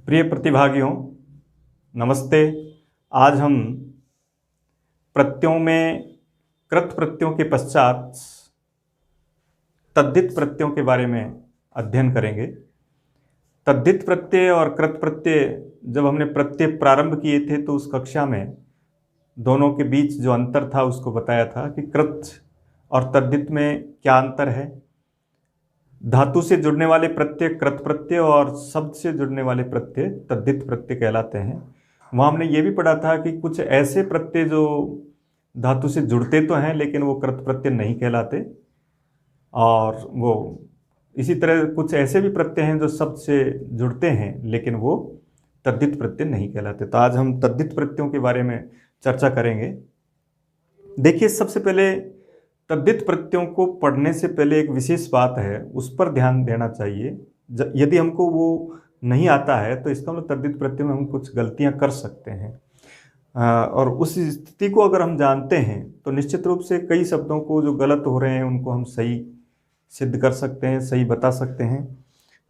प्रिय प्रतिभागियों, नमस्ते। आज हम प्रत्ययों में कृत प्रत्ययों के पश्चात तद्धित प्रत्ययों के बारे में अध्ययन करेंगे। तद्धित प्रत्यय और कृत प्रत्यय जब हमने प्रत्यय प्रारंभ किए थे तो उस कक्षा में दोनों के बीच जो अंतर था उसको बताया था कि कृत और तद्धित में क्या अंतर है। धातु से जुड़ने वाले प्रत्यय कृत प्रत्यय और शब्द से जुड़ने वाले प्रत्यय तद्धित प्रत्यय कहलाते हैं। वहाँ हमने ये भी पढ़ा था कि कुछ ऐसे प्रत्यय जो धातु से जुड़ते तो हैं लेकिन वो कृत प्रत्यय नहीं कहलाते, और वो इसी तरह कुछ ऐसे भी प्रत्यय हैं जो शब्द से जुड़ते हैं लेकिन वो तद्धित प्रत्यय नहीं कहलाते। तो आज हम तद्धित प्रत्ययों के बारे में चर्चा करेंगे। देखिए, सबसे पहले तद्धित प्रत्ययों को पढ़ने से पहले एक विशेष बात है, उस पर ध्यान देना चाहिए। यदि हमको वो नहीं आता है तो इसका मतलब तद्धित प्रत्ययों में हम कुछ गलतियां कर सकते हैं, और उस स्थिति को अगर हम जानते हैं तो निश्चित रूप से कई शब्दों को जो गलत हो रहे हैं उनको हम सही सिद्ध कर सकते हैं, सही बता सकते हैं।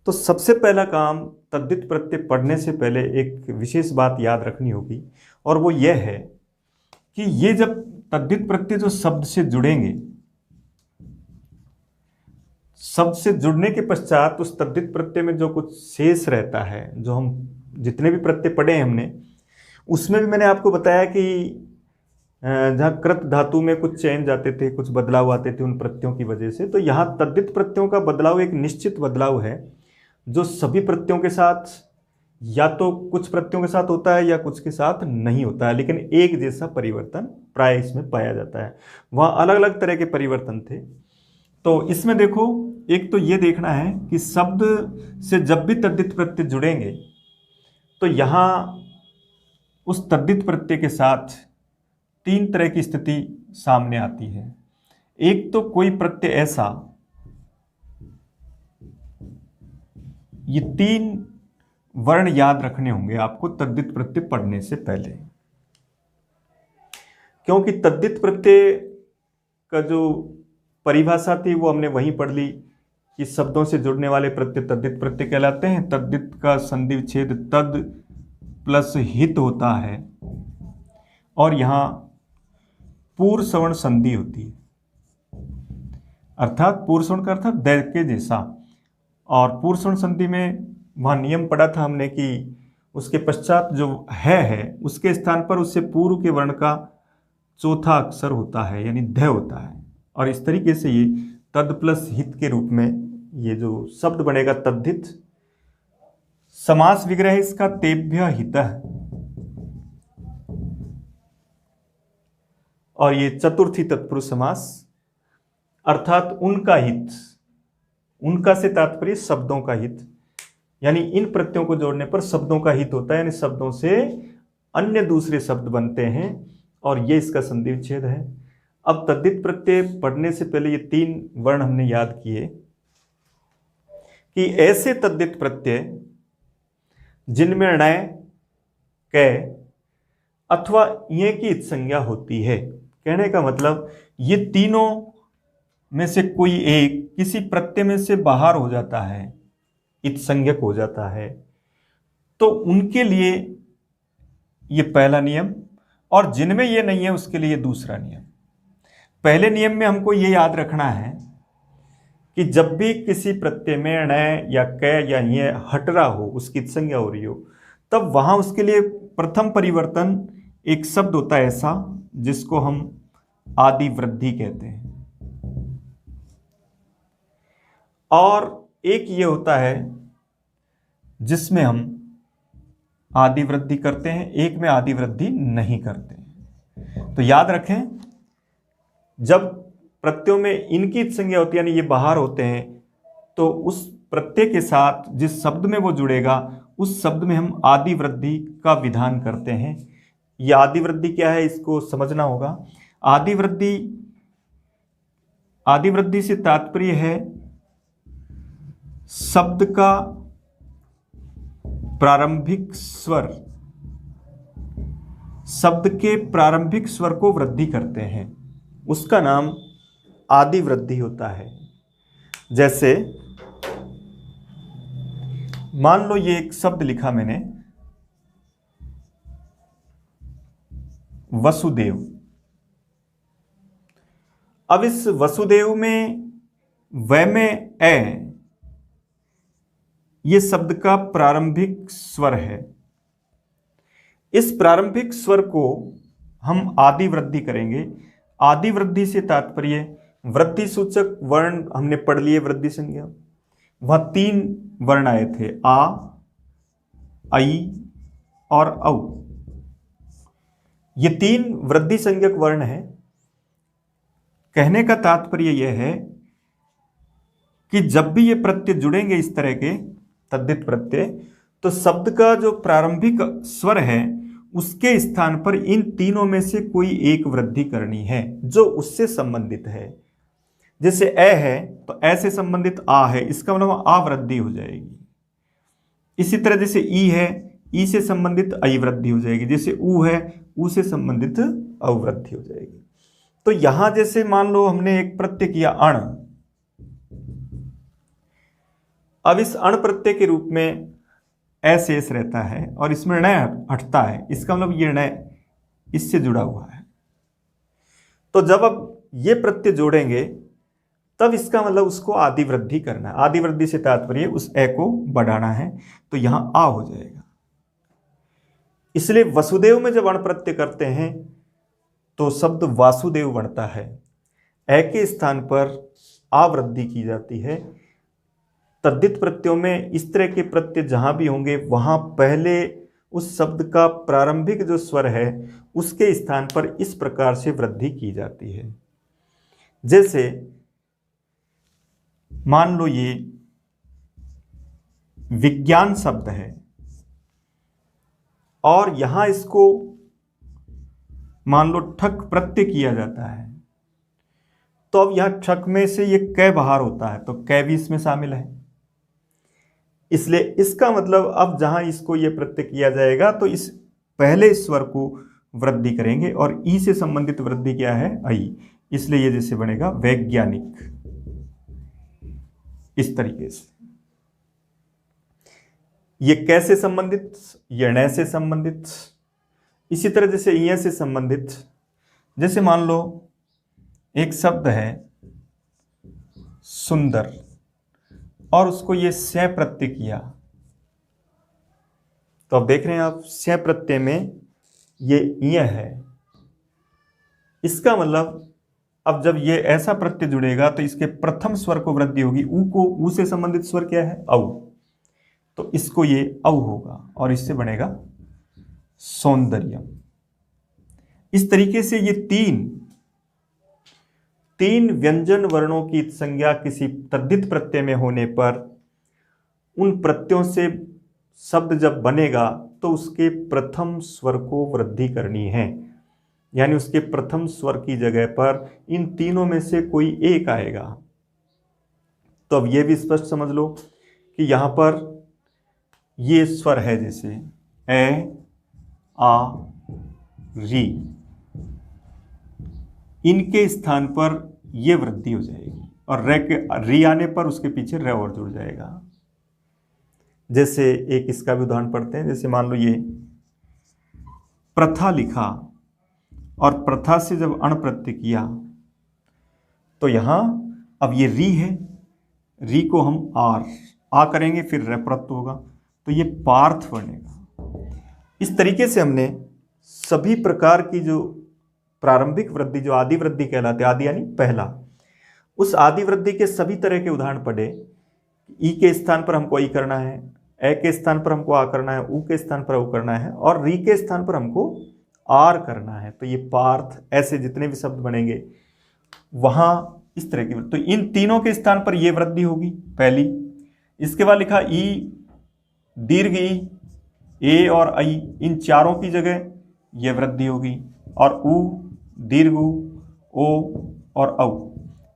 तो सबसे पहला काम तद्धित प्रत्यय पढ़ने से पहले एक विशेष बात याद रखनी होगी, और वो ये है कि ये जब तद्धित प्रत्यय जो शब्द से जुड़ेंगे, शब्द से जुड़ने के पश्चात उस तद्धित प्रत्यय में जो कुछ शेष रहता है, जो हम जितने भी प्रत्यय पढ़े हैं हमने, उसमें भी मैंने आपको बताया कि जहाँ कृत धातु में कुछ चेंज आते थे, कुछ बदलाव आते थे उन प्रत्ययों की वजह से, तो यहाँ तद्धित प्रत्ययों का बदलाव एक निश्चित बदलाव है जो सभी प्रत्ययों के साथ या तो कुछ प्रत्ययों के साथ होता है या कुछ के साथ नहीं होता है, लेकिन एक जैसा परिवर्तन प्राय इसमें पाया जाता है। वहाँ अलग अलग तरह के परिवर्तन थे। तो इसमें देखो, एक तो ये देखना है कि शब्द से जब भी तद्धित प्रत्यय जुड़ेंगे तो यहाँ उस तद्धित प्रत्यय के साथ तीन तरह की स्थिति सामने आती है। एक तो कोई प्रत्यय ऐसा, ये तीन वर्ण याद रखने होंगे आपको तद्धित प्रत्यय पढ़ने से पहले, क्योंकि तद्धित प्रत्यय का जो परिभाषा थी वो हमने वहीं पढ़ ली कि शब्दों से जुड़ने वाले प्रत्यय तद्धित प्रत्यय कहलाते हैं। तद्धित का संधि विच्छेद तद प्लस हित होता है, और यहाँ पूर्व सवर्ण संधि होती है, अर्थात पूर्व सवर्ण का अर्थात दै के जैसा। और पूर्व सवर्ण संधि में वहाँ नियम पढ़ा था हमने कि उसके पश्चात जो है उसके स्थान पर उससे पूर्व के वर्ण का चौथा अक्षर होता है, यानी ध होता है। और इस तरीके से ये तद प्लस हित के रूप में ये जो शब्द बनेगा तद्धित। समास विग्रह इसका तेभ्य हितः, और ये चतुर्थी तत्पुरुष समास, अर्थात उनका हित, उनका से तात्पर्य शब्दों का हित, यानी इन प्रत्ययों को जोड़ने पर शब्दों का हित होता है, यानी शब्दों से अन्य दूसरे शब्द बनते हैं, और ये इसका संधि विच्छेद है। अब तद्धित प्रत्यय पढ़ने से पहले ये तीन वर्ण हमने याद किए कि ऐसे तद्धित प्रत्यय जिनमें णय, कै अथवा ये की इत संज्ञा होती है। कहने का मतलब ये तीनों में से कोई एक किसी प्रत्यय में से बाहर हो जाता है, इत संज्ञक हो जाता है, तो उनके लिए ये पहला नियम, और जिनमें ये नहीं है उसके लिए दूसरा नियम। पहले नियम में हमको ये याद रखना है कि जब भी किसी प्रत्यय में णय या कै या ये हट रहा हो, उसकी इत संज्ञा हो रही हो, तब वहां उसके लिए प्रथम परिवर्तन एक शब्द होता है ऐसा जिसको हम आदि वृद्धि कहते हैं, और एक ये होता है जिसमें हम आदि वृद्धि करते हैं, एक में आदि वृद्धि नहीं करते। तो याद रखें, जब प्रत्ययों में इनकी इत संज्ञा होती है, यानी ये बाहर होते हैं, तो उस प्रत्यय के साथ जिस शब्द में वो जुड़ेगा उस शब्द में हम आदि वृद्धि का विधान करते हैं। ये आदि वृद्धि क्या है इसको समझना होगा। आदि वृद्धि से तात्पर्य है शब्द का प्रारंभिक स्वर, शब्द के प्रारंभिक स्वर को वृद्धि करते हैं, उसका नाम आदि वृद्धि होता है। जैसे मान लो ये एक शब्द लिखा मैंने, वसुदेव। अब इस वसुदेव में व में ए ये शब्द का प्रारंभिक स्वर है। इस प्रारंभिक स्वर को हम आदि वृद्धि करेंगे। आदि वृद्धि से तात्पर्य वृद्धि सूचक वर्ण हमने पढ़ लिए, वृद्धि संज्ञा। वह 3 वर्ण आए थे, आ, आई और औ। ये 3 वृद्धि संज्ञक वर्ण है। कहने का तात्पर्य यह है कि जब भी ये प्रत्यय जुड़ेंगे इस तरह के तद्धित प्रत्यय, तो शब्द का जो प्रारंभिक स्वर है उसके स्थान पर इन तीनों में से कोई एक वृद्धि करनी है जो उससे संबंधित है। जैसे ए है तो ए से संबंधित आ है, इसका मतलब आ वृद्धि हो जाएगी। इसी तरह जैसे ई है, ई से संबंधित आई वृद्धि हो जाएगी। जैसे ऊ है, ऊ से संबंधित अवृद्धि हो जाएगी। तो यहां जैसे मान लो हमने एक प्रत्यय किया अण, अब इस अण प्रत्यय के रूप में ए शेष रहता है और इसमें ण हटता है, इसका मतलब ये ण इससे जुड़ा हुआ है। तो जब अब ये प्रत्यय जोड़ेंगे तब इसका मतलब उसको आदि वृद्धि करना है। आदि वृद्धि से तात्पर्य उस ए को बढ़ाना है, तो यहां आ हो जाएगा। इसलिए वसुदेव में जब अण प्रत्यय करते हैं तो शब्द वासुदेव बनता है। ए के स्थान पर आ वृद्धि की जाती है। तद्धित प्रत्ययों में इस तरह के प्रत्यय जहां भी होंगे वहां पहले उस शब्द का प्रारंभिक जो स्वर है उसके स्थान पर इस प्रकार से वृद्धि की जाती है। जैसे मान लो ये विज्ञान शब्द है और यहां इसको मान लो ठक प्रत्यय किया जाता है, तो अब यहां ठक में से ये कै बाहर होता है तो कै भी इसमें शामिल है। इसलिए इसका मतलब अब जहां इसको ये प्रत्यय किया जाएगा तो इस पहले स्वर को वृद्धि करेंगे और ई से संबंधित वृद्धि क्या है, आई। इसलिए ये जैसे बनेगा वैज्ञानिक, इस तरीके से। ये कैसे संबंधित, ये ण से संबंधित। इसी तरह जैसे इ से संबंधित, जैसे मान लो एक शब्द है सुंदर और उसको ये स्य प्रत्यय किया, तो अब देख रहे हैं आप स्य प्रत्यय में ये इ है। इसका मतलब अब जब ये ऐसा प्रत्यय जुड़ेगा तो इसके प्रथम स्वर को वृद्धि होगी। ऊ को, ऊ से संबंधित स्वर क्या है, औ, तो इसको ये औ होगा और इससे बनेगा सौंदर्यम। इस तरीके से ये तीन व्यंजन वर्णों की संज्ञा किसी तद्धित प्रत्यय में होने पर उन प्रत्ययों से शब्द जब बनेगा तो उसके प्रथम स्वर को वृद्धि करनी है, यानी उसके प्रथम स्वर की जगह पर इन तीनों में से कोई एक आएगा। तो अब यह भी स्पष्ट समझ लो कि यहां पर ये स्वर है जैसे ए, आ, री, इनके स्थान पर यह वृद्धि हो जाएगी और रे के री आने पर उसके पीछे रे और जुड़ जाएगा। जैसे एक इसका भी उदाहरण पढ़ते हैं। जैसे मान लो ये प्रथा लिखा और प्रथा से जब अण प्रत्यय किया तो यहां अब ये री है, री को हम आ करेंगे फिर रे प्रत्यय होगा तो ये पार्थ बनेगा। इस तरीके से हमने सभी प्रकार की जो प्रारंभिक वृद्धि जो आदि वृद्धि कहलाते, आदि यानी पहला, उस आदि वृद्धि के सभी तरह के उदाहरण पढ़े। ई के स्थान पर हमको ई करना है, ए के स्थान पर हमको आ करना है, ऊ के स्थान पर ऊ करना है और री के स्थान पर हमको आर करना है। तो ये पार्थ, ऐसे जितने भी शब्द बनेंगे वहां इस तरह की, तो इन तीनों के स्थान पर यह वृद्धि होगी पहली। इसके बाद लिखा ई, दीर्घ ई, ए और आई, इन चारों की जगह यह वृद्धि होगी और ऊ, दीर्घ ऊ, ओ और औ,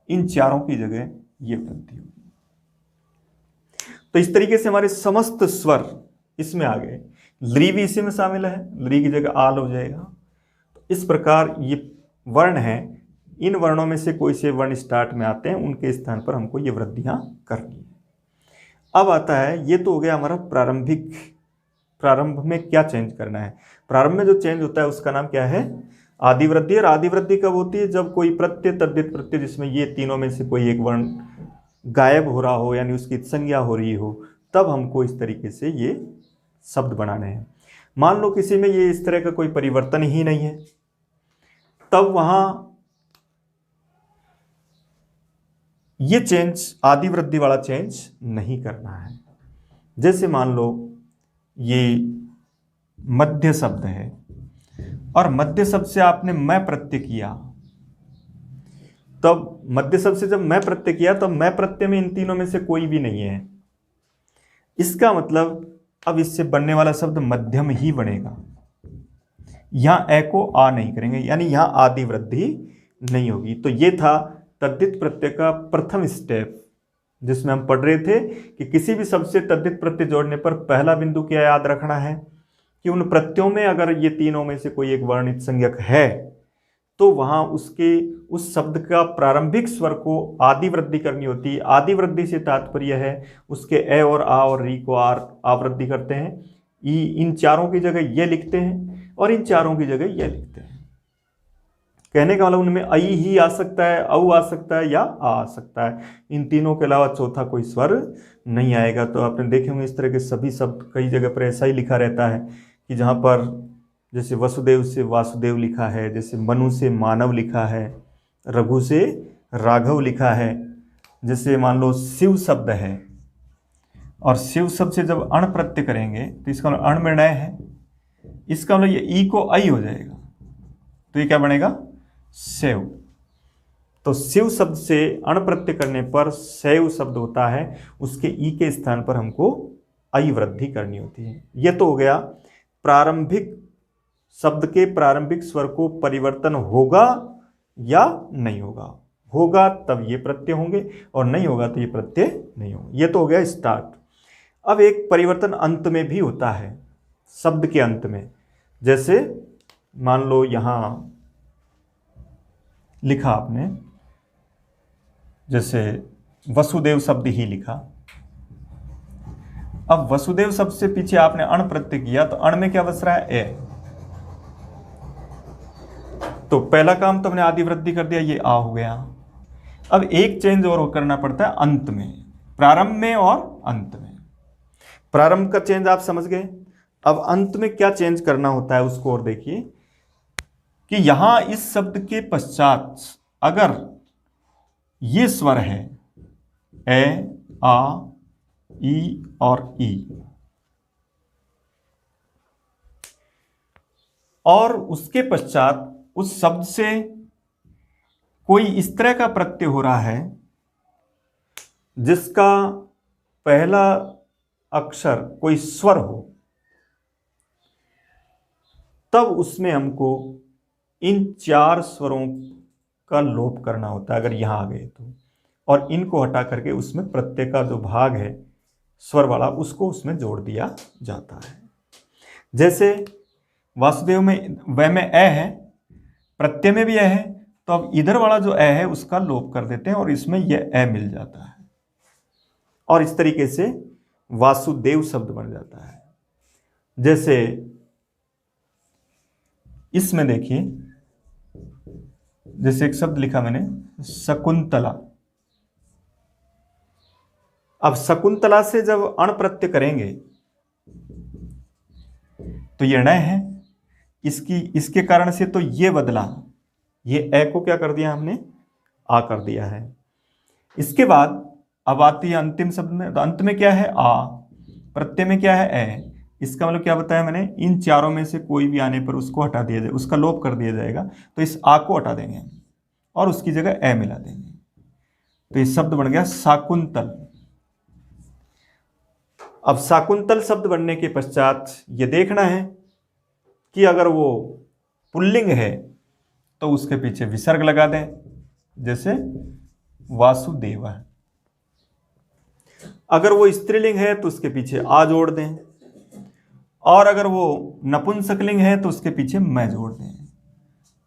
इन चारों की जगह यह वृद्धि होगी। तो इस तरीके से हमारे समस्त स्वर इसमें आ गए। ली भी इसी में शामिल है, ली की जगह आल हो जाएगा। तो इस प्रकार ये वर्ण है, इन वर्णों में से कोई से वर्ण स्टार्ट में आते हैं, उनके स्थान पर हमको ये वृद्धियां करनी है। अब आता है, ये तो हो गया हमारा प्रारंभिक, प्रारंभ में क्या चेंज करना है। प्रारंभ में जो चेंज होता है उसका नाम क्या है, आदि वृद्धि। और आदि वृद्धि कब होती है, जब कोई प्रत्यय, तद्धित प्रत्यय जिसमें ये तीनों में से कोई एक वर्ण गायब हो रहा हो, यानी उसकी संज्ञा हो रही हो, तब हमको इस तरीके से ये शब्द बनाने हैं। मान लो किसी में ये इस तरह का कोई परिवर्तन ही नहीं है, तब वहां ये चेंज, आदि वृद्धि वाला चेंज नहीं करना है। जैसे मान लो ये मध्य शब्द है और मध्य शब्द से आपने मैं प्रत्यय किया, तब मध्य शब्द से जब मैं प्रत्यय किया तब मैं प्रत्यय में इन तीनों में से कोई भी नहीं है। इसका मतलब अब इससे बनने वाला शब्द मध्यम ही बनेगा, यहां ए को आ नहीं करेंगे, यानी यहां आदि वृद्धि नहीं होगी। तो ये था तद्धित प्रत्यय का प्रथम स्टेप, जिसमें हम पढ़ रहे थे कि किसी भी शब्द से तद्धित प्रत्यय जोड़ने पर पहला बिंदु क्या याद रखना है कि उन प्रत्ययों में अगर ये तीनों में से कोई एक वर्णित संज्ञक है तो वहां उसके उस शब्द का प्रारंभिक स्वर को आदि वृद्धि करनी होती है। आदि वृद्धि से तात्पर्य है उसके ए और आ और री को आर आवृद्धि करते हैं, ई इन चारों की जगह ये लिखते हैं और इन चारों की जगह ये लिखते हैं। कहने का मतलब उनमें आई ही आ सकता है, औ आ सकता है या आ सकता है, इन तीनों के अलावा चौथा कोई स्वर नहीं आएगा। तो आपने देखे होंगे इस तरह के सभी शब्द कई जगह पर ऐसा ही लिखा रहता है कि जहाँ पर जैसे वसुदेव से वासुदेव लिखा है, जैसे मनु से मानव लिखा है, रघु से राघव लिखा है। जैसे मान लो शिव शब्द है और शिव शब्द से जब अण प्रत्यय करेंगे तो इसका मतलब अण में नय है, इसका मतलब ये ई को आई हो जाएगा, तो ये क्या बनेगा, शैव। तो शिव शब्द से अण प्रत्यय करने पर शैव शब्द होता है, उसके ई के स्थान पर हमको आई वृद्धि करनी होती है। यह तो हो गया प्रारंभिक शब्द के प्रारंभिक स्वर को परिवर्तन होगा या नहीं होगा, होगा तब ये प्रत्यय होंगे और नहीं होगा तो ये प्रत्यय नहीं होंगे। ये तो हो गया स्टार्ट। अब एक परिवर्तन अंत में भी होता है, शब्द के अंत में। जैसे मान लो यहां लिखा आपने, जैसे वसुदेव शब्द ही लिखा, अब वसुदेव शब्द से पीछे आपने अण प्रत्यय किया तो अण में क्या बच रहा है, ए। तो पहला काम तो हमने आदि वृद्धि कर दिया, ये आ हो गया। अब एक चेंज और करना पड़ता है अंत में, प्रारंभ में और अंत में। प्रारंभ का चेंज आप समझ गए, अब अंत में क्या चेंज करना होता है उसको और देखिए कि यहां इस शब्द के पश्चात अगर ये स्वर है ए, आ, ई और ई, और उसके पश्चात उस शब्द से कोई इस तरह का प्रत्यय हो रहा है जिसका पहला अक्षर कोई स्वर हो, तब उसमें हमको इन चार स्वरों का लोप करना होता है अगर यहां आ गए तो, और इनको हटा करके उसमें प्रत्यय का जो भाग है स्वर वाला उसको उसमें जोड़ दिया जाता है। जैसे वासुदेव में वह में ए है, प्रत्यय में भी ए है, तो अब इधर वाला जो ए है उसका लोप कर देते हैं और इसमें यह ए मिल जाता है और इस तरीके से वासुदेव शब्द बन जाता है। जैसे इसमें देखिए, जैसे एक शब्द लिखा मैंने शकुंतला, अब शकुंतला से जब अण प्रत्यय करेंगे तो ये ण है, इसके कारण से तो ये बदला, ये ए को क्या कर दिया हमने, आ कर दिया है। इसके बाद अब आती है अंतिम शब्द में, तो अंत में क्या है आ, प्रत्यय में क्या है ए। इसका मतलब क्या बताया मैंने, इन चारों में से कोई भी आने पर उसको हटा दिया जाए, उसका लोप कर दिया जाएगा। तो इस आ को हटा देंगे और उसकी जगह ए मिला देंगे, तो ये शब्द बन गया शाकुंतल। अब शाकुंतल शब्द बनने के पश्चात ये देखना है कि अगर वो पुल्लिंग है तो उसके पीछे विसर्ग लगा दें, जैसे वासुदेव है। अगर वो स्त्रीलिंग है तो उसके पीछे आ जोड़ दें, और अगर वो नपुंसकलिंग है तो उसके पीछे मैं जोड़ दें।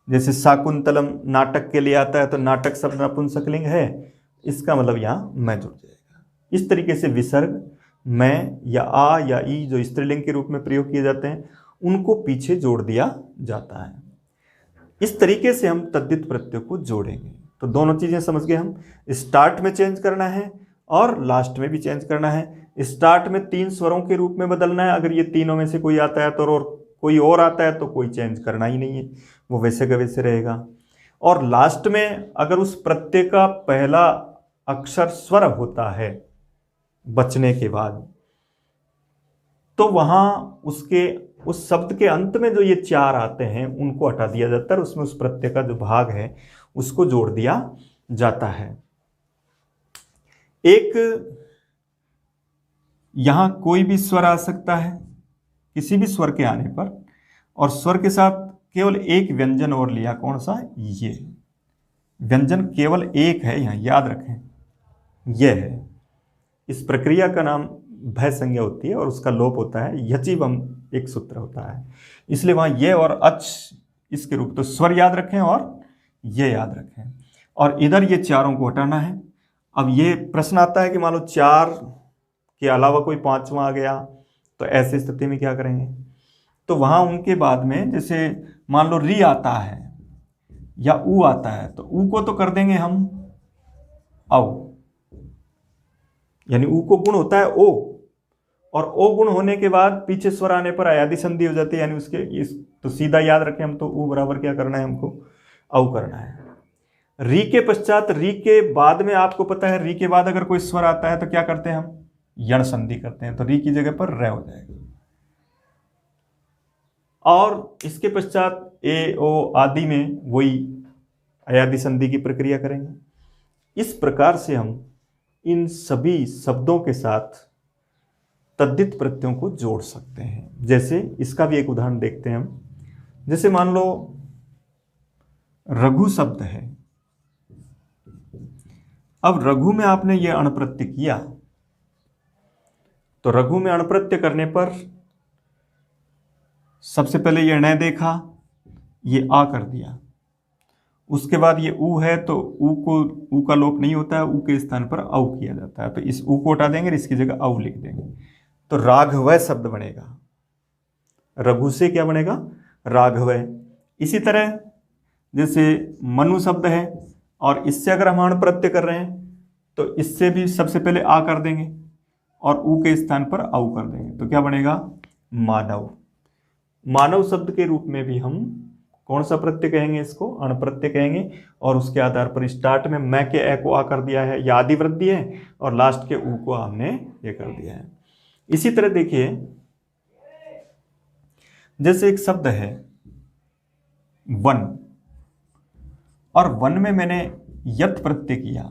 जैसे शाकुंतलम नाटक के लिए आता है तो नाटक शब्द नपुंसकलिंग है, इसका मतलब यहां मैं जुड़ जाएगा। इस तरीके से विसर्ग मैं या आ या ई जो स्त्रीलिंग के रूप में प्रयोग किए जाते हैं उनको पीछे जोड़ दिया जाता है। इस तरीके से हम तद्धित प्रत्यय को जोड़ेंगे। तो दोनों चीजें समझ गए हम, स्टार्ट में चेंज करना है और लास्ट में भी चेंज करना है। स्टार्ट में 3 स्वरों के रूप में बदलना है, अगर ये तीनों में से कोई आता है तो, और कोई और आता है तो कोई चेंज करना ही नहीं है, वो वैसे का वैसे रहेगा। और लास्ट में अगर उस प्रत्यय का पहला अक्षर स्वर होता है बचने के बाद, तो वहां उसके उस शब्द के अंत में जो ये 4 आते हैं उनको हटा दिया जाता है, उसमें उस प्रत्यय का जो भाग है उसको जोड़ दिया जाता है। एक यहां कोई भी स्वर आ सकता है किसी भी स्वर के आने पर, और स्वर के साथ केवल एक व्यंजन और लिया, कौन सा? ये व्यंजन केवल एक है यहां, याद रखें, यह है। इस प्रक्रिया का नाम भय संज्ञा होती है और उसका लोप होता है यचिवम, एक सूत्र होता है, इसलिए वहां ये और अच इसके रूप। तो स्वर याद रखें और ये याद रखें, और इधर ये चारों को हटाना है। अब ये प्रश्न आता है कि मान लो 4 के अलावा कोई 5वां आ गया, तो ऐसी स्थिति में क्या करेंगे? तो वहां उनके बाद में जैसे मान लो री आता है या ऊ आता है, तो ऊ को तो कर देंगे हम औ, यानी ऊ को गुण होता है ओ, और ओ गुण होने के बाद पीछे स्वर आने पर अयादि संधि हो जाती है, यानी उसके तो सीधा याद रखें हम, तो ऊ बराबर क्या करना है हमको? औ करना है। री के पश्चात, री के बाद में आपको पता है री के बाद अगर कोई स्वर आता है तो क्या करते हैं हम? यण संधि करते हैं, तो री की जगह पर र हो जाएगा। और इसके पश्चात ए ओ आदि में वही अयादि संधि की प्रक्रिया करेंगे। इस प्रकार से हम इन सभी शब्दों के साथ तद्धित प्रत्ययों को जोड़ सकते हैं। जैसे इसका भी एक उदाहरण देखते हैं हम। जैसे मान लो रघु शब्द है, अब रघु में आपने ये अणप्रत्यय किया, तो रघु में अणप्रत्यय करने पर सबसे पहले ये न देखा, ये आ कर दिया, उसके बाद ये ऊ है तो ऊ का लोप नहीं होता है, ऊ के स्थान पर औ किया जाता है, तो इस ऊ को हटा देंगे, इसकी जगह औ लिख देंगे, तो राघव शब्द बनेगा। रघु से क्या बनेगा? राघव। इसी तरह जैसे मनु शब्द है और इससे अगर हम अण प्रत्यय कर रहे हैं तो इससे भी सबसे पहले आ कर देंगे और ऊ के स्थान पर औ कर देंगे, तो क्या बनेगा? मानव। मानव शब्द के रूप में भी हम कौन सा प्रत्यय कहेंगे? इसको अण प्रत्यय कहेंगे, और उसके आधार पर स्टार्ट में मैं के ए को आ कर दिया है, या आदि वृद्धि है, और लास्ट के ऊ को हमने ये कर दिया है। इसी तरह देखिए, जैसे एक शब्द है वन, और वन में मैंने यत प्रत्यय किया।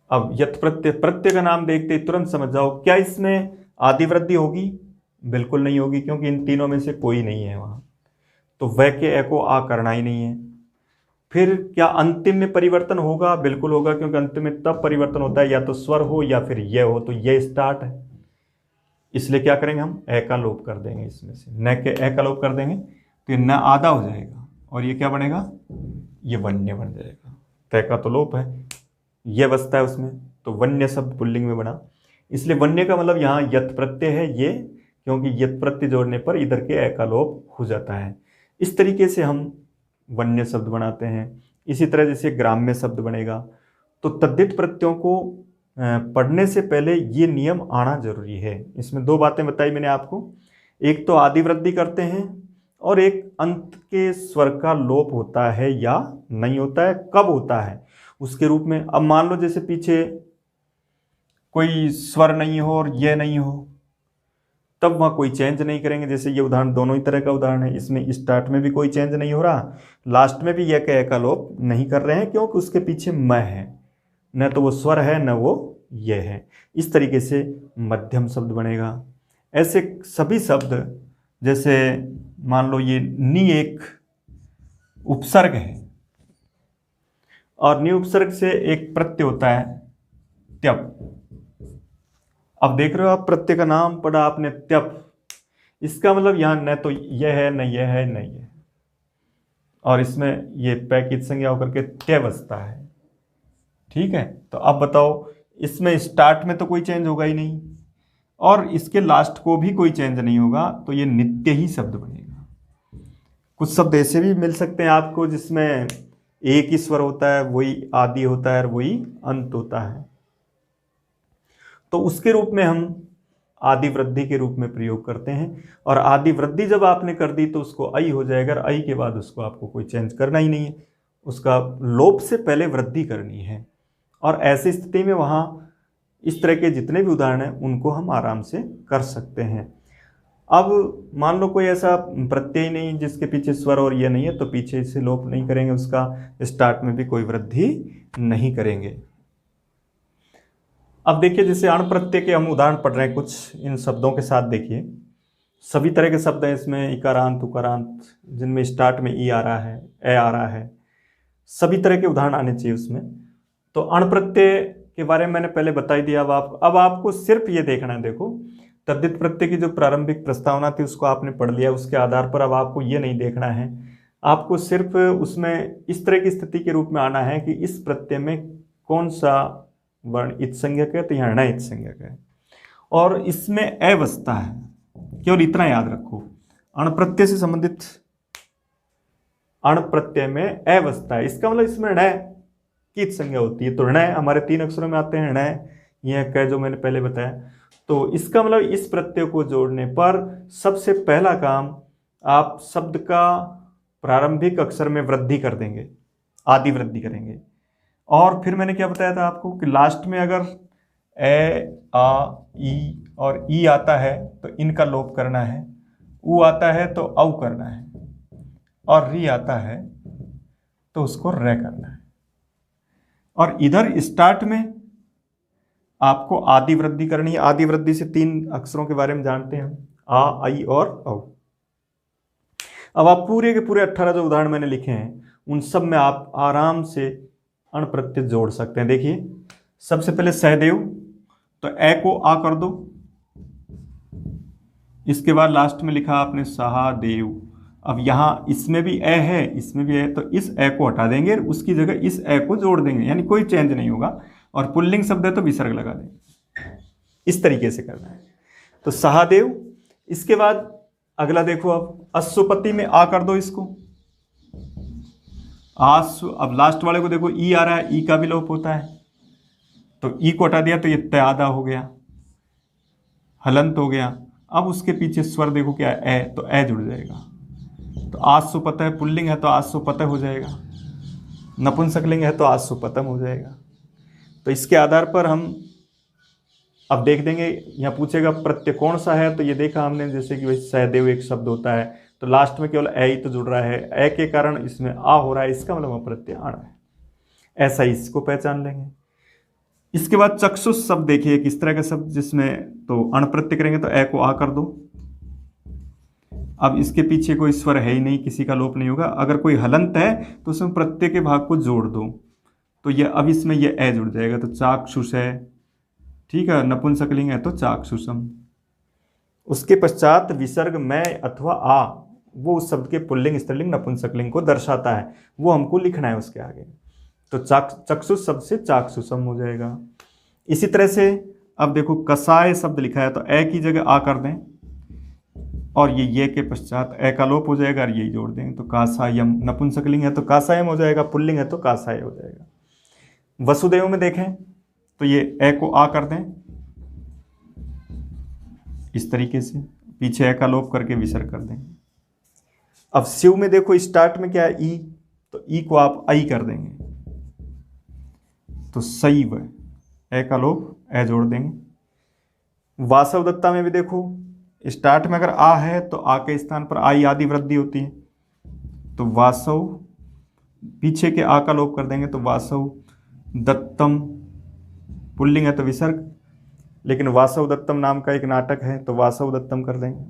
अब यत प्रत्यय का नाम देखते ही तुरंत समझ जाओ, क्या इसमें आदि वृद्धि होगी? बिल्कुल नहीं होगी, क्योंकि इन तीनों में से कोई नहीं है वहां, तो वह के ए को आ करना ही नहीं है। फिर क्या अंतिम में परिवर्तन होगा? बिल्कुल होगा, क्योंकि अंतिम में तब परिवर्तन होता है या तो स्वर हो या फिर ये हो, तो ये स्टार्ट है, इसलिए क्या करेंगे हम? ए का लोप कर देंगे, इसमें से न के ए का लोप कर देंगे, तो ये न आधा हो जाएगा, और ये क्या बनेगा? ये वन्य बन जाएगा। तय का तो लोप है, ये बचता है उसमें, तो वन्य शब्द पुल्लिंग में बना। इसलिए वन्य का मतलब यहाँ यत प्रत्यय है ये, क्योंकि यत प्रत्यय जोड़ने पर इधर के ए का लोप हो जाता है। इस तरीके से हम वन्य शब्द बनाते हैं। इसी तरह जैसे ग्राम्य शब्द बनेगा, तो तद्धित प्रत्ययों को पढ़ने से पहले ये नियम आना जरूरी है। इसमें 2 बातें बताई मैंने आपको, एक तो आदि वृद्धि करते हैं, और एक अंत के स्वर का लोप होता है या नहीं होता है, कब होता है उसके रूप में। अब मान लो जैसे पीछे कोई स्वर नहीं हो और ये नहीं हो, तब वहाँ कोई चेंज नहीं करेंगे। जैसे ये उदाहरण दोनों ही तरह का उदाहरण है, इसमें स्टार्ट में भी कोई चेंज नहीं हो रहा, लास्ट में भी यह के का लोप नहीं कर रहे हैं, क्योंकि उसके पीछे मैं है, न तो वो स्वर है न वो ये है। इस तरीके से मध्यम शब्द बनेगा। ऐसे सभी शब्द, जैसे मान लो ये नी एक उपसर्ग है, और नी उपसर्ग से एक प्रत्यय होता है त्यप। अब देख रहे हो आप, प्रत्यय का नाम पढ़ा आपने त्यप, इसका मतलब यहां न तो यह है, न यह है, न यह, और इसमें ये पैकित संज्ञा होकर के त्य बचता है। ठीक है, तो अब बताओ इसमें स्टार्ट में तो कोई चेंज होगा ही नहीं और इसके लास्ट को भी कोई चेंज नहीं होगा, तो ये नित्य ही शब्द बनेगा। कुछ शब्द ऐसे भी मिल सकते हैं आपको जिसमें एक ही स्वर होता है, वही आदि होता है और वही अंत होता है, तो उसके रूप में हम आदि वृद्धि के रूप में प्रयोग करते हैं। और आदि वृद्धि जब आपने कर दी तो उसको आई हो जाएगा, और आई के बाद उसको आपको कोई चेंज करना ही नहीं है, उसका लोप से पहले वृद्धि करनी है। और ऐसी स्थिति में वहाँ इस तरह के जितने भी उदाहरण हैं उनको हम आराम से कर सकते हैं। अब मान लो कोई ऐसा प्रत्यय नहीं जिसके पीछे स्वर और ये नहीं है, तो पीछे से लोप नहीं करेंगे उसका, स्टार्ट में भी कोई वृद्धि नहीं करेंगे। अब देखिए जैसे अण प्रत्यय के हम उदाहरण पढ़ रहे हैं कुछ, इन शब्दों के साथ देखिए सभी तरह के शब्द हैं इसमें, इकारांत उकारांत जिनमें स्टार्ट में ई आ रहा है, ए आ रहा है, सभी तरह के उदाहरण आने चाहिए उसमें। तो अण प्रत्यय के बारे में मैंने पहले बता ही दिया। अब आपको सिर्फ ये देखना है, देखो तद्धित प्रत्यय की जो प्रारंभिक प्रस्तावना थी उसको आपने पढ़ लिया, उसके आधार पर अब आपको ये नहीं देखना है, आपको सिर्फ उसमें इस तरह की स्थिति के रूप में आना है कि इस प्रत्यय में कौन सा वर्ण इत संज्ञक है, तो यहाँ ण इत संज्ञक है और इसमें ए बसता है, केवल इतना याद रखो। अण प्रत्यय से संबंधित अण प्रत्यय में ए बसता है, इसका मतलब इसमें ण की इत संज्ञा होती है। तो ण हमारे 3 अक्षरों में आते हैं, ण यह क जो मैंने पहले बताया, तो इसका मतलब इस प्रत्यय को जोड़ने पर सबसे पहला काम आप शब्द का प्रारंभिक अक्षर में वृद्धि कर देंगे, आदि वृद्धि करेंगे। और फिर मैंने क्या बताया था आपको कि लास्ट में अगर ए आ ई और ई आता है तो इनका लोप करना है, ऊ आता है तो औ करना है, और री आता है तो उसको रे करना है। और इधर स्टार्ट में आपको आदि वृद्धि करनी है। आदि वृद्धि से 3 अक्षरों के बारे में जानते हैं, आ, आई और औ। अब आप पूरे के पूरे 18 जो उदाहरण मैंने लिखे हैं उन सब में आप आराम से अण प्रत्यय जोड़ सकते हैं। देखिए सबसे पहले सहदेव, तो ए को आ कर दो, इसके बाद लास्ट में लिखा आपने सहादेव। अब यहाँ इसमें भी ए है, इसमें भी है, तो इस ए को हटा देंगे, उसकी जगह इस ए को जोड़ देंगे, यानी कोई चेंज नहीं होगा। और पुल्लिंग शब्द है तो विसर्ग लगा देंगे, इस तरीके से करना है। तो सहादेव। इसके बाद अगला देखो, अब अश्वपति में आ कर दो इसको, आश्व। अब लास्ट वाले को देखो ई आ रहा है, ई का भी लोप होता है, तो ई को हटा दिया तो ये त्यादा हो गया, हलंत हो गया। अब उसके पीछे स्वर देखो क्या है, ए, तो ए जुड़ जाएगा। तो आश्वपत है, पुल्लिंग है तो आश्वपत हो जाएगा, नपुंसकलिंग है तो आश्वपतम हो जाएगा। तो इसके आधार पर हम अब देख देंगे, यहाँ पूछेगा प्रत्यय कौन सा है, तो ये देखा हमने जैसे कि वही सहदेव एक शब्द होता है तो लास्ट में केवल ए ही तो जुड़ रहा है, ए के कारण इसमें आ हो रहा है, इसका मतलब प्रत्यय अण है, ऐसा ही इसको पहचान लेंगे। इसके बाद चक्षुष शब्द देखिए किस तरह का शब्द जिसमें तो अण प्रत्यय करेंगे तो ए को आ कर दो। अब इसके पीछे कोई स्वर है ही नहीं, किसी का लोप नहीं होगा। अगर कोई हलंत है तो उसमें प्रत्यय के भाग को जोड़ दो, तो ये अब इसमें ये ए जुड़ जाएगा, तो चाक्षुष है, ठीक है, नपुंसकलिंग है तो चाक्षुषम। उसके पश्चात विसर्ग में अथवा आ, वो उस शब्द के पुल्लिंग स्त्रीलिंग नपुंसकलिंग को दर्शाता है, वो हमको लिखना है उसके आगे। तो चक्षुष शब्द से चाक्षुषम हो जाएगा। इसी तरह से अब देखो कसाय शब्द लिखा है, तो ए की जगह आ कर दें और ये के पश्चात ए का लोप हो जाएगा और यही जोड़ देंगे, तो कासायम। नपुंसकलिंग है तो कासायम हो जाएगा, पुल्लिंग है तो कासाय हो जाएगा। वसुदेव में देखें तो ये ए को आ कर दें इस तरीके से, पीछे ए का लोप करके विसर्ग कर देंगे। अब शिव में देखो स्टार्ट में क्या है ई, तो ई को आप आई कर देंगे, तो शैव, ए का लोप ए जोड़ देंगे। वासव दत्ता में भी देखो स्टार्ट में अगर आ है तो आ के स्थान पर आई आदि वृद्धि होती है, तो वासव, पीछे के आ का लोप कर देंगे, तो वासव दत्तम, पुल्लिंग है तो विसर्ग, लेकिन वासव दत्तम नाम का एक नाटक है तो वासव दत्तम कर देंगे।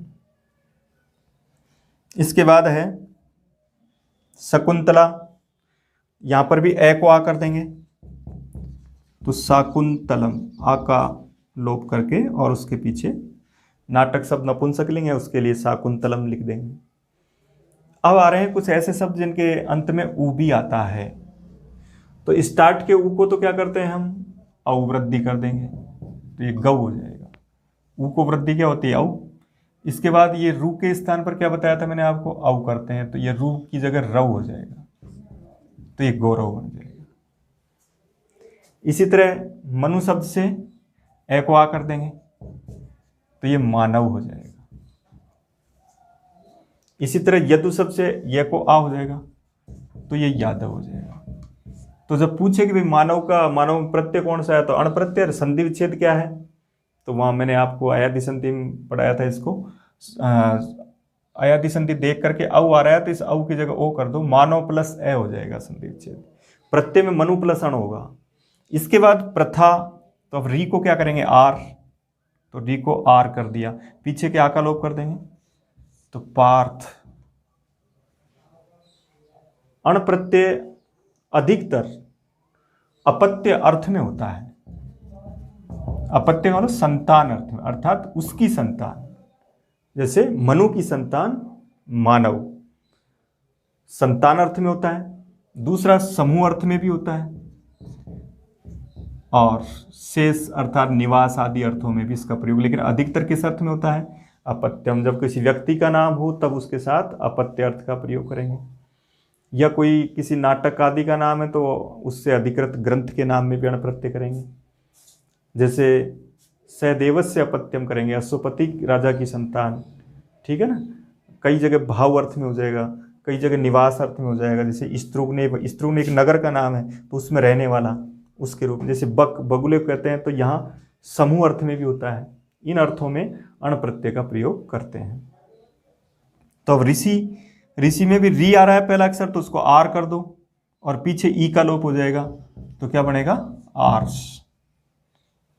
इसके बाद है शकुंतला, यहां पर भी ए को आ कर देंगे, तो शाकुंतलम, आ का लोप करके और उसके पीछे नाटक शब्द नपुंसकलिंग है, उसके लिए शाकुंतलम लिख देंगे। अब आ रहे हैं कुछ ऐसे शब्द जिनके अंत में ऊ भी आता है, तो स्टार्ट के ऊ को तो क्या करते हैं हम औ वृद्धि कर देंगे तो ये गौ हो जाएगा। ऊ को वृद्धि क्या होती है? औ। इसके बाद ये रू के स्थान पर क्या बताया था मैंने आपको? औ करते हैं तो ये रू की जगह रव हो जाएगा तो ये गौरव बन जाएगा। इसी तरह मनु शब्द से ए को आ कर देंगे तो ये मानव हो जाएगा। इसी तरह यदु शब्द से ये को आ हो जाएगा तो ये यादव हो जाएगा। तो जब पूछे कि भाई मानव प्रत्यय कौन सा है तो अण प्रत्यय संधि विच्छेद क्या है, तो वहां मैंने आपको अयादि संधि में पढ़ाया था इसको। अयादि संधि देख करके औ आ रहा है तो इस औ की जगह ओ कर दो, मानव प्लस ए हो जाएगा संधि विच्छेद। प्रत्यय में मनु प्लस अण होगा। इसके बाद प्रथा, तो अब री को क्या करेंगे? आर, तो री को आर कर दिया, पीछे के आ का लोप कर देंगे तो पार्थ। अण प्रत्यय अधिकतर अपत्य अर्थ में होता है। अपत्य का मतलब संतान अर्थ में, अर्थात उसकी संतान, जैसे मनु की संतान मानव, संतान अर्थ में होता है। दूसरा समूह अर्थ में भी होता है और शेष अर्थात निवास आदि अर्थों में भी इसका प्रयोग, लेकिन अधिकतर किस अर्थ में होता है? अपत्यम। जब किसी व्यक्ति का नाम हो तब उसके साथ अपत्य अर्थ का प्रयोग करेंगे, या कोई किसी नाटक आदि का नाम है तो उससे अधिकृत ग्रंथ के नाम में भी अण प्रत्यय करेंगे। जैसे सहदेवस्य अपत्यम करेंगे, अश्वपति राजा की संतान, ठीक है ना। कई जगह भाव अर्थ में हो जाएगा, कई जगह निवास अर्थ में हो जाएगा। जैसे स्त्रुग्न एक नगर का नाम है तो उसमें रहने वाला उसके रूप में। जैसे बगुले कहते हैं तो यहाँ समूह अर्थ में भी होता है। इन अर्थों में अण प्रत्यय का प्रयोग करते हैं। तो अब ऋषि में भी री आ रहा है पहला अक्षर तो उसको आर कर दो और पीछे ई का लोप हो जाएगा तो क्या बनेगा? आर्ष।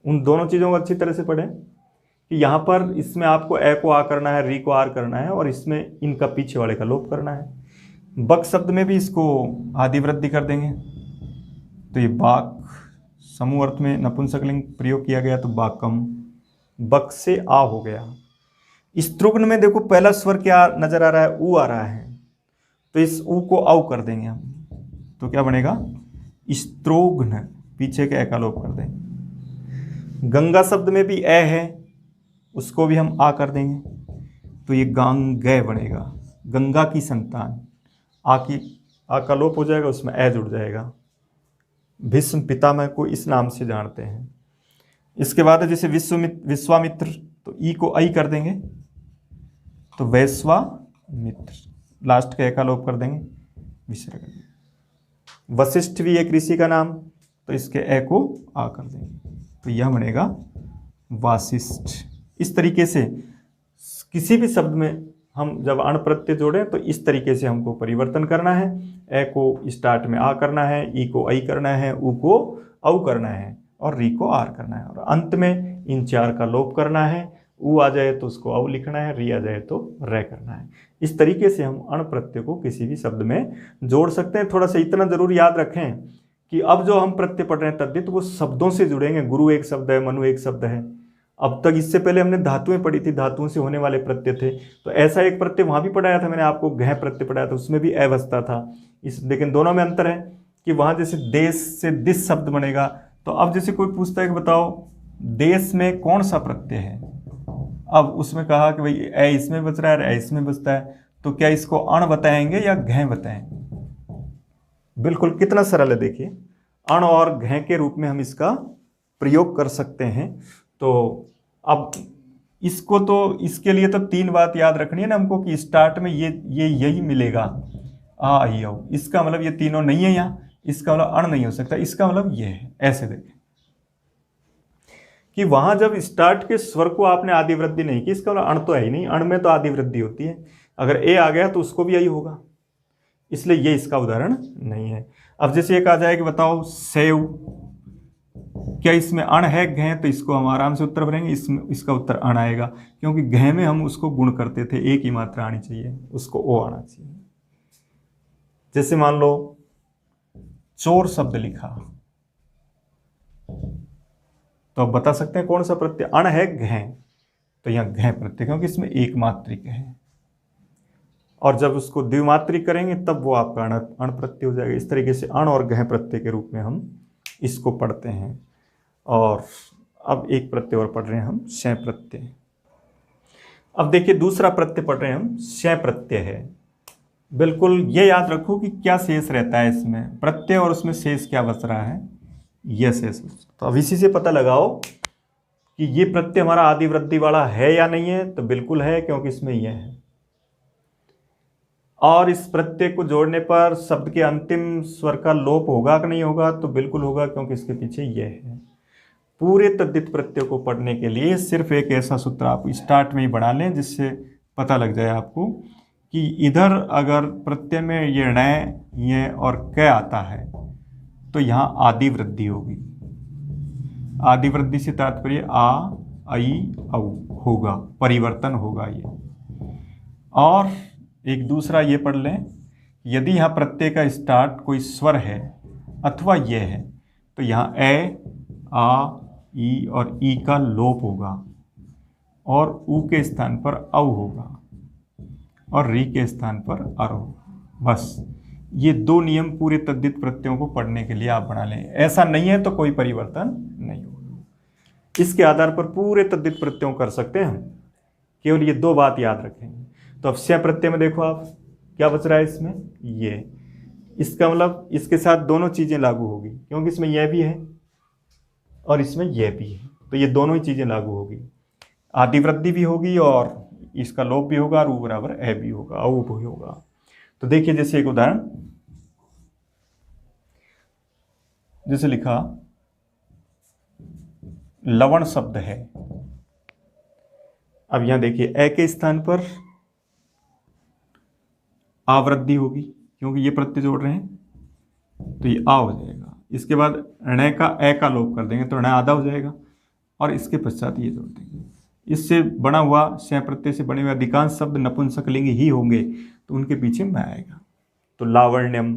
उन दोनों चीजों को अच्छी तरह से पढ़ें कि यहां पर इसमें आपको ए को आ करना है, री को आर करना है और इसमें इनका पीछे वाले का लोप करना है। बक शब्द में भी इसको आदि वृद्धि कर देंगे तो ये बाक, समूह अर्थ में नपुंसकलिंग प्रयोग किया गया तो बाकम, बक से आ हो गया। स्त्रुग्न में देखो पहला स्वर क्या नजर आ रहा है? ऊ आ रहा है तो इस ऊ को औ कर देंगे हम तो क्या बनेगा? स्त्रोग्न, पीछे के ए का लोप कर देंगे। गंगा शब्द में भी ए है, उसको भी हम आ कर देंगे तो ये गांगे बनेगा, गंगा की संतान। आ का लोप हो जाएगा, उसमें ए जुड़ जाएगा। भीष्म पितामह को इस नाम से जानते हैं। इसके बाद जैसे विश्वामित्र तो ई को आई कर देंगे तो वैश्वामित्र, लास्ट का ए का लोप कर देंगे, विसर्ग। वशिष्ठ भी एक ऋषि का नाम तो इसके ए को आ कर देंगे तो यह बनेगा वासिष्ठ। इस तरीके से किसी भी शब्द में हम जब अण प्रत्यय जोड़ें तो इस तरीके से हमको परिवर्तन करना है। ए को स्टार्ट में आ करना है, ई को आई करना है, ऊ को औ करना है और री को आर करना है और अंत में इन चार का लोप करना है। ऊ आ जाए तो उसको औ लिखना है, री आ जाए तो रे करना है। इस तरीके से हम अण प्रत्यय को किसी भी शब्द में जोड़ सकते हैं। थोड़ा सा इतना जरूर याद रखें कि अब जो हम प्रत्यय पढ़ रहे हैं तद्धित, वो शब्दों से जुड़ेंगे। गुरु एक शब्द है, मनु एक शब्द है। अब तक इससे पहले हमने धातुएं पढ़ी थी, धातुओं से होने वाले प्रत्यय थे, तो ऐसा एक प्रत्यय वहां भी पढ़ाया था मैंने आपको, घ प्रत्यय पढ़ाया था, उसमें भी ए बसता था। लेकिन दोनों में अंतर है कि वहां जैसे देश से दिस शब्द बनेगा। तो अब जैसे कोई पूछता है कि बताओ देश में कौन सा प्रत्यय है, अब उसमें कहा कि भाई ए इसमें बच रहा है, ए इसमें बचता है, तो क्या इसको अण बताएंगे या घ बताएंगे? बिल्कुल कितना सरल है, देखिए अण और घ के रूप में हम इसका प्रयोग कर सकते हैं। तो अब इसको तो इसके लिए तो तीन बात याद रखनी है ना हमको कि स्टार्ट में ये यही मिलेगा, आ आई औ। इसका मतलब ये तीनों नहीं है यहाँ, इसका मतलब अण नहीं हो सकता, इसका मतलब ये है। ऐसे देखें कि वहां जब स्टार्ट के स्वर को आपने आदि वृद्धि नहीं की, इसका मतलब अण तो है ही नहीं। अण में तो आदि वृद्धि होती है, अगर ए आ गया तो उसको भी यही होगा, इसलिए ये इसका उदाहरण नहीं है। अब जैसे एक आ जाए कि बताओ सेव, क्या इसमें अण है घ? तो इसको हम आराम से उत्तर भरेंगे, इसमें इसका उत्तर अण आएगा, क्योंकि घ में हम उसको गुण करते थे, एक ही मात्रा आनी चाहिए, उसको ओ आना चाहिए। जैसे मान लो चोर शब्द लिखा, तो अब बता सकते हैं कौन सा प्रत्यय? अण है घ, तो यहां घ प्रत्यय, क्योंकि इसमें एक मात्रिक है, और जब उसको द्विमात्रिक करेंगे तब वो आपका अण प्रत्यय हो जाएगा। इस तरीके से अण और घ प्रत्यय के रूप में हम इसको पढ़ते हैं। और अब एक प्रत्यय और पढ़ रहे हैं हम, शय प्रत्यय। अब देखिए दूसरा प्रत्यय पढ़ रहे हैं हम, शय प्रत्यय है। बिल्कुल ये याद रखो कि क्या शेष रहता है इसमें, प्रत्यय और उसमें शेष क्या बच रहा है, यह शेष। तो अब इसी से पता लगाओ कि ये प्रत्यय हमारा आदि वृद्धि वाला है या नहीं है। तो बिल्कुल है, क्योंकि इसमें यह है। और इस प्रत्यय को जोड़ने पर शब्द के अंतिम स्वर का लोप होगा कि नहीं होगा, तो बिल्कुल होगा, क्योंकि इसके पीछे यह है। पूरे तद्धित प्रत्यय को पढ़ने के लिए सिर्फ एक ऐसा सूत्र आप स्टार्ट में ही बना लें जिससे पता लग जाए आपको कि इधर अगर प्रत्यय में ये ण, ये और क आता है तो यहाँ आदि वृद्धि होगी। आदि वृद्धि से तात्पर्य आ, आई, औ होगा, परिवर्तन होगा ये। और एक दूसरा ये पढ़ लें, यदि यहाँ प्रत्यय का स्टार्ट कोई स्वर है अथवा यह है तो यहाँ ए, आ, ई और ई का लोप होगा और ऊ के स्थान पर औ होगा और री के स्थान पर अर होगा। बस ये दो नियम पूरे तद्धित प्रत्ययों को पढ़ने के लिए आप बना लें। ऐसा नहीं है तो कोई परिवर्तन नहीं होगा। इसके आधार पर पूरे तद्धित प्रत्ययों कर सकते हैं हम, केवल ये दो बात याद रखेंगे। तो अब शय प्रत्यय में देखो आप क्या बच रहा है इसमें, ये। इसका मतलब इसके साथ दोनों चीजें लागू होगी, क्योंकि इसमें यह भी है और इसमें यह भी है, तो ये दोनों ही चीजें लागू होगी। आदि वृद्धि भी होगी और इसका लोप भी होगा और ऊ बराबर ए भी होगा, औ भी होगा। तो देखिए जैसे एक उदाहरण, जैसे लिखा लवण शब्द है। अब यहां देखिए ए के स्थान पर आवृद्धि होगी, क्योंकि ये प्रत्यय जोड़ रहे हैं तो ये आ हो जाएगा। इसके बाद ण का ए का लोप कर देंगे तो ण आधा हो जाएगा और इसके पश्चात ये जोड़ देंगे। इससे बना हुआ शय प्रत्यय से बने हुए अधिकांश शब्द नपुंसकलिंग ही होंगे, तो उनके पीछे में आएगा। तो लावण्यम,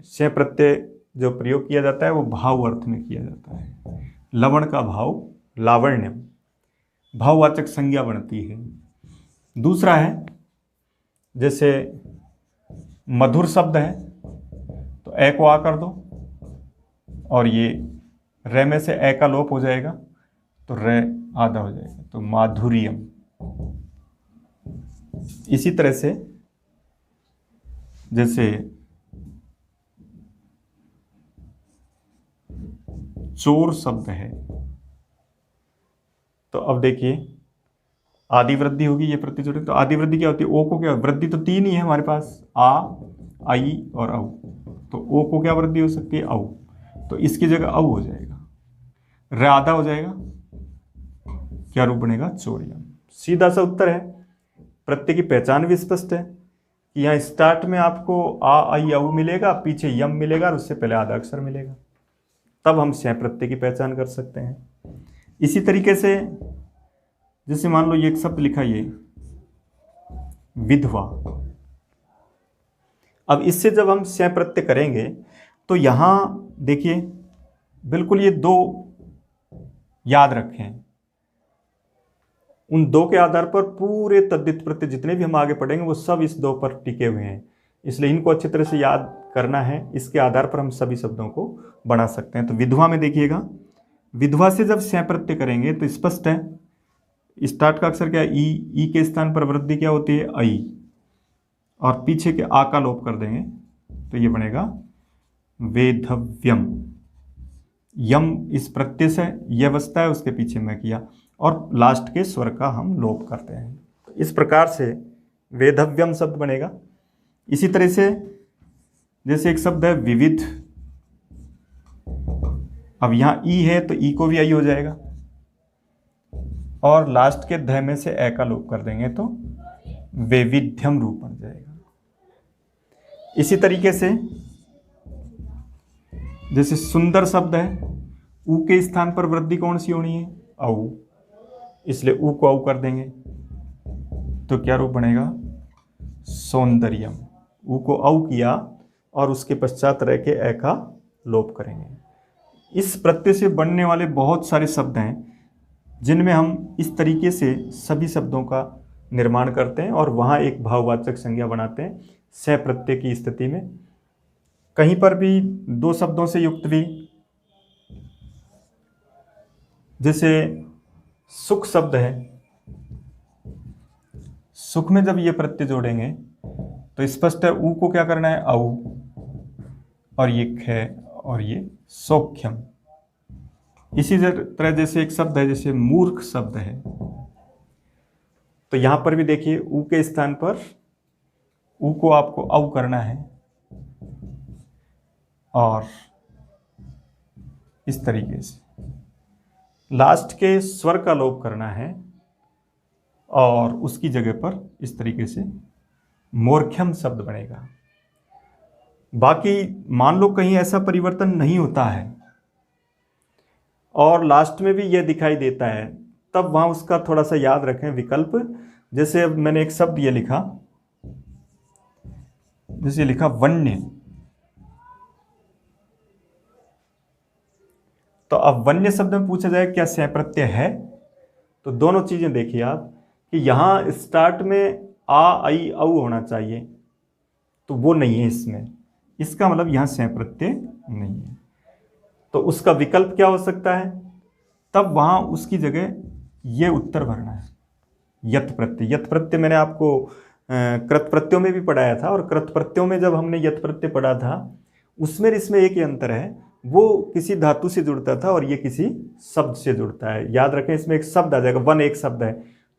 शय प्रत्यय जो प्रयोग किया जाता है वो भाव अर्थ में किया जाता है। लवण का भाव लावण्यम, भाववाचक संज्ञा बनती है। दूसरा है जैसे मधुर शब्द है तो ए को आ कर दो और ये रे में से ए का लोप हो जाएगा तो रे आधा हो जाएगा, तो माधुर्यम। इसी तरह से जैसे चोर शब्द है तो अब देखिए आदि वृद्धि होगी, ये प्रत्यय जोड़े तो आदि वृद्धि क्या होती है, ओ को क्या वृद्धि, तो तीन ही है हमारे पास, आ, आई और औ। तो ओ को क्या वृद्धि हो सकती है, औ, तो इसकी जगह औ हो जाएगा, र आधा हो जाएगा, क्या रूप बनेगा, चोरियम। सीधा सा उत्तर है। प्रत्यय की पहचान भी स्पष्ट है कि यहाँ स्टार्ट में आपको आ, आई, औ मिलेगा, पीछे यम मिलेगा और उससे पहले आधा अक्षर मिलेगा, तब हम शय प्रत्यय की पहचान कर सकते हैं। इसी तरीके से जैसे मान लो ये एक शब्द लिखा, ये विधवा। अब इससे जब हम शय प्रत्यय करेंगे तो यहां देखिए बिल्कुल ये दो याद रखें, उन दो के आधार पर पूरे तद्धित प्रत्यय जितने भी हम आगे पढ़ेंगे वो सब इस दो पर टिके हुए हैं, इसलिए इनको अच्छी तरह से याद करना है। इसके आधार पर हम सभी शब्दों को बना सकते हैं। तो विधवा में देखिएगा, विधवा से जब शय प्रत्यय करेंगे तो स्पष्ट है, स्टार्ट का अक्षर क्या है, ई के स्थान पर वृद्धि क्या होती है, आई, और पीछे के आ का लोप कर देंगे तो ये बनेगा वेधव्यम। यम इस प्रत्यय से यह बचता है, उसके पीछे में किया और लास्ट के स्वर का हम लोप करते हैं। तो इस प्रकार से वेधव्यम शब्द बनेगा। इसी तरह से जैसे एक शब्द है विविध, अब यहां ई है तो ई को भी आई हो जाएगा और लास्ट के ध में से ए का लोप कर देंगे तो वैविध्यम रूप बन जाएगा। इसी तरीके से जैसे सुंदर शब्द है, ऊ के स्थान पर वृद्धि कौन सी होनी है, औ, इसलिए ऊ को औ कर देंगे तो क्या रूप बनेगा, सौंदर्यम। ऊ को औ किया और उसके पश्चात रह के ए का लोप करेंगे। इस प्रत्यय से बनने वाले बहुत सारे शब्द हैं जिनमें हम इस तरीके से सभी शब्दों का निर्माण करते हैं और वहाँ एक भाववाचक संज्ञा बनाते हैं शय प्रत्यय की स्थिति में। कहीं पर भी दो शब्दों से युक्त भी जैसे सुख शब्द है, सुख में जब ये प्रत्यय जोड़ेंगे तो स्पष्ट है ऊ को क्या करना है, औ, और ये ख और ये सौख्यम। इसी तरह जैसे एक शब्द है, जैसे मूर्ख शब्द है, तो यहां पर भी देखिए ऊ के स्थान पर ऊ को आपको औ करना है और इस तरीके से लास्ट के स्वर का लोप करना है और उसकी जगह पर इस तरीके से मूर्खम शब्द बनेगा। बाकी मान लो कहीं ऐसा परिवर्तन नहीं होता है और लास्ट में भी यह दिखाई देता है, तब वहां उसका थोड़ा सा याद रखें विकल्प। जैसे अब मैंने एक शब्द ये लिखा, जैसे लिखा वन्य, तो अब वन्य शब्द में पूछा जाए क्या सह प्रत्यय है, तो दोनों चीजें देखिए आप कि यहां स्टार्ट में आ आई औ होना चाहिए, तो वो नहीं है इसमें, इसका मतलब यहां सह प्रत्यय नहीं है। तो उसका विकल्प क्या हो सकता है, तब वहां उसकी जगह ये उत्तर भरना है, यत प्रत्यय। यत प्रत्यय मैंने आपको कृत प्रत्ययों में भी पढ़ाया था, और कृत प्रत्ययों में जब हमने यत प्रत्यय पढ़ा था उसमें इसमें एक ही अंतर है, वो किसी धातु से जुड़ता था और ये किसी शब्द से जुड़ता है। याद रखें इसमें एक शब्द आ जाएगा, वन एक शब्द है,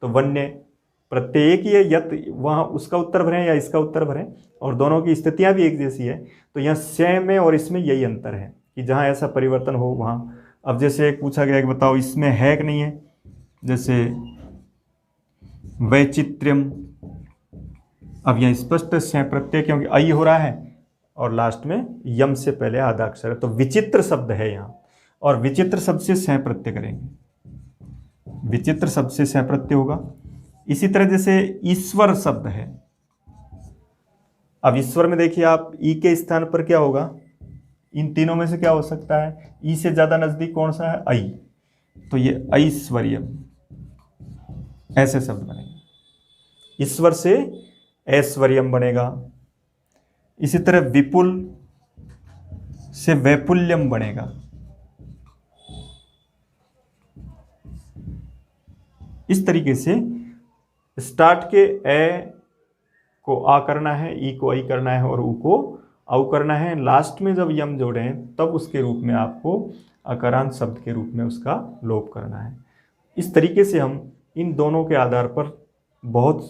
तो वन्य प्रत्यय एक ही है, यत वहाँ उसका उत्तर भरें या इसका उत्तर भरें, और दोनों की स्थितियां भी एक जैसी है। तो यहाँ स्वयं में और इसमें यही अंतर है कि जहाँ ऐसा परिवर्तन हो वहाँ। अब जैसे एक पूछा गया कि बताओ इसमें है कि नहीं है, जैसे वैचित्र्यम, अब यह स्पष्ट स्वयं प्रत्यय क्योंकि आई हो रहा है और लास्ट में यम से पहले आधा अक्षर है, तो विचित्र शब्द है यहाँ, और विचित्र शब्द से सह प्रत्यय करेंगे, विचित्र शब्द से सह प्रत्यय होगा। इसी तरह जैसे ईश्वर शब्द है, अब ईश्वर में देखिए आप ई के स्थान पर क्या होगा, इन तीनों में से क्या हो सकता है, ई से ज्यादा नजदीक कौन सा है, आई, तो ये ऐश्वर्यम, ऐसे शब्द बनेंगे, ईश्वर से ऐश्वर्यम बनेगा। इसी तरह विपुल से वैपुल्यम बनेगा। इस तरीके से स्टार्ट के ए को आ करना है, ई को आई करना है और ऊ को औ करना है। लास्ट में जब यम जोड़ें तब उसके रूप में आपको अकारांत शब्द के रूप में उसका लोप करना है। इस तरीके से हम इन दोनों के आधार पर बहुत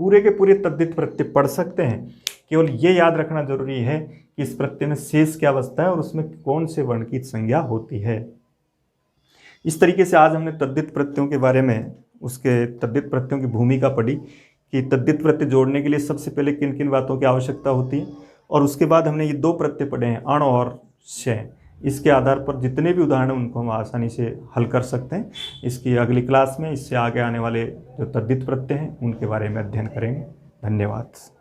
पूरे के पूरे तद्धित प्रत्यय पढ़ सकते हैं। केवल ये याद रखना जरूरी है कि इस प्रत्यय में शेष क्या बचता है और उसमें कौन से वर्ण की संज्ञा होती है। इस तरीके से आज हमने तद्धित प्रत्ययों के बारे में, उसके तद्धित प्रत्ययों की भूमिका पढ़ी कि तद्धित प्रत्यय जोड़ने के लिए सबसे पहले किन किन बातों की आवश्यकता होती है, और उसके बाद हमने ये दो प्रत्यय पढ़े हैं, अण और शय। इसके आधार पर जितने भी उदाहरण हैं उनको हम आसानी से हल कर सकते हैं। इसकी अगली क्लास में इससे आगे आने वाले जो तद्धित प्रत्यय हैं उनके बारे में अध्ययन करेंगे। धन्यवाद।